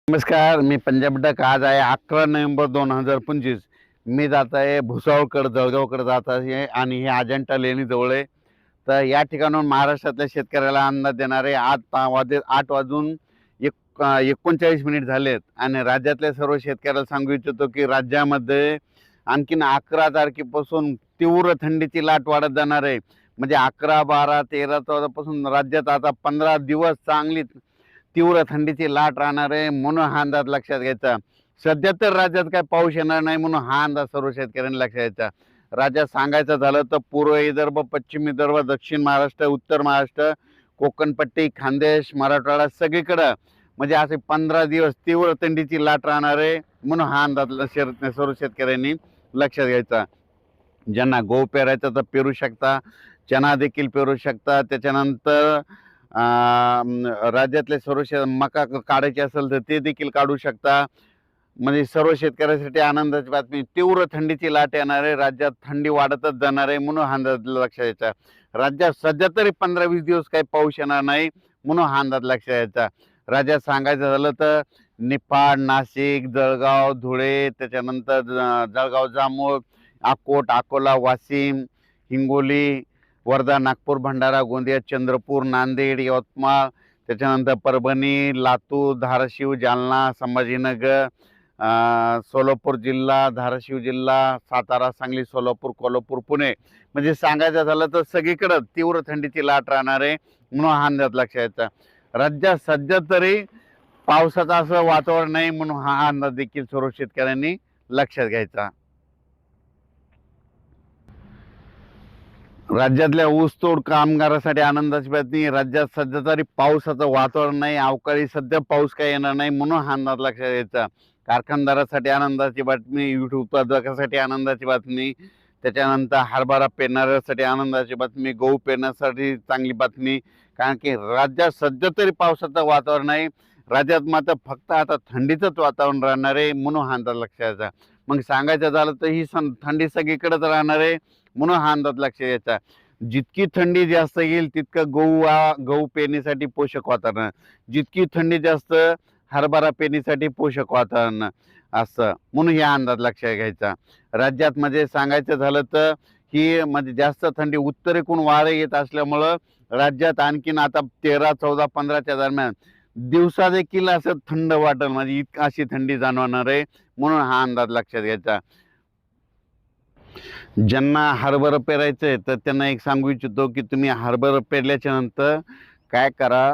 नमस्कार, मी पंजाब डक. आज आहे 11 नोव्हेंबर 2025. मी जात आहे भुसावळकडे, जळगावकडे जात आहे आणि हे अजंठा लेणी जवळ आहे. तर या ठिकाणाहून महाराष्ट्रातल्या शेतकऱ्याला अंदाज देणारे आज 8 वाजून 39 मिनिट झालेत आणि राज्यातल्या सर्व शेतकऱ्याला सांगू इच्छितो की राज्यामध्ये आणखीन 11 तारखेपासून तीव्र थंडीची लाट वाढत जाणार आहे. म्हणजे 11, 12, 13, 14 पासून राज्यात आता 15 दिवस चांगली तीव्र थंडीची लाट राहणार आहे. म्हणून हा अंदाज लक्षात घ्यायचा. सध्या तर राज्यात काय पाऊस येणार नाही म्हणून हा अंदाज सर्व शेतकऱ्यांनी लक्षात घ्यायचा. राज्यात सांगायचं झालं तर पूर्व विदर्भ, पश्चिम विदर्भ, दक्षिण महाराष्ट्र, उत्तर महाराष्ट्र, कोकणपट्टी, खानदेश, मराठवाडा सगळीकडं म्हणजे असे 15 दिवस तीव्र थंडीची लाट राहणार आहे. म्हणून हा अंदाज सर्व शेतकऱ्यांनी लक्षात घ्यायचा. ज्यांना गहू पेरायचा तर पेरू शकता, चना देखील पेरू शकता. त्याच्यानंतर राज्यातले सर्व मका काढायची असेल तर ते देखील काढू शकता. म्हणजे सर्व शेतकऱ्यांसाठी आनंदाची बातमी. तीव्र थंडीची लाट येणार आहे. राज्यात थंडी वाढतच जाणार आहे म्हणून हा अंदाज लक्षात घ्यायचा. राज्यात सध्या तरी 15-20 दिवस काही पाऊस येणार नाही म्हणून हा अंदाज लक्षात घ्यायचा. राज्यात सांगायचं झालं तर निफाड, नाशिक, जळगाव, धुळे, त्याच्यानंतर जळगाव, जामोद, अकोट, अकोला, वाशिम, हिंगोली, वर्धा, नागपूर, भंडारा, गोंदिया, चंद्रपूर, नांदेड, यवतमाळ, त्याच्यानंतर परभणी, लातूर, धाराशिव, जालना, संभाजीनगर, सोलापूर जिल्हा, धाराशिव जिल्हा, सातारा, सांगली, सोलापूर, कोल्हापूर, पुणे म्हणजे सांगायचं झालं तर सगळीकडे तीव्र थंडीची लाट राहणार आहे म्हणून हा अंदाज लक्षात घ्यायचा. राज्यात सध्या तरी पावसाचं असं वातावरण नाही म्हणून हा अंदाज देखील सर्व शेतकऱ्यांनी लक्षात घ्यायचा. राज्यातल्या ऊसतोड कामगारासाठी आनंदाची बातमी. राज्यात सध्या तरी पावसाचं वातावरण नाही, अवकाळी सध्या पाऊस काही येणार नाही म्हणून हा अंदाज लक्षात घ्यायचा. कारखानदारासाठी आनंदाची बातमी, वीट उत्पादकासाठी आनंदाची बातमी, त्याच्यानंतर हरभरा पेरणाऱ्यासाठी आनंदाची बातमी, गहू पेरण्यासाठी चांगली बातमी. कारण की राज्यात सध्या तरी पावसाचं वातावरण आहे. राज्यात मात्र फक्त आता थंडीचंच वातावरण राहणार आहे म्हणून हा अंदाज लक्षात घ्यायचा. मग सांगायचं झालं तर ही थंडी सगळीकडेच राहणार आहे म्हणून हा अंदाज लक्षात घ्यायचा. जितकी थंडी जास्त येईल तितकं गहू पेरणीसाठी पोषक वातावरण, जितकी थंडी जास्त हरभरा पेरणीसाठी पोषक वातावरण असं म्हणून हा अंदाज लक्षात घ्यायचा. राज्यात म्हणजे सांगायचं झालं तर ही म्हणजे जास्त थंडी उत्तरेकडून वारे येत असल्यामुळं राज्यात आणखीन आता 13, 14, 15च्या दरम्यान दिवसा देखील असं थंड वाटेल म्हणजे इतकी अशी थंडी जाणवणार आहे म्हणून हा अंदाज लक्षात घ्यायचा. ज्यांना हरभरा पेरायचं आहे तर त्यांना एक सांगू इच्छितो की तुम्ही हरभरा पेरल्याच्या नंतर काय करा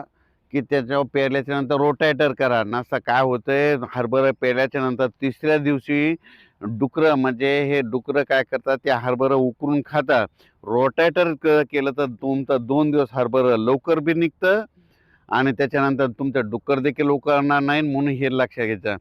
की त्याच्यावर पेरल्याच्या नंतर रोटायटर करा. नसता काय होतंय, हरभरा पेरल्याच्या नंतर तिसऱ्या दिवशी डुकरं म्हणजे हे डुकरं काय करतात, ते हरभरा उकरून खातात. रोटायटर केलं तर तुमचं 2 दिवस हरभरा लवकर बी निघतं आणि त्याच्यानंतर तुमचं डुक्कर देखील उकरणार नाही म्हणून हे लक्षात घ्यायचं.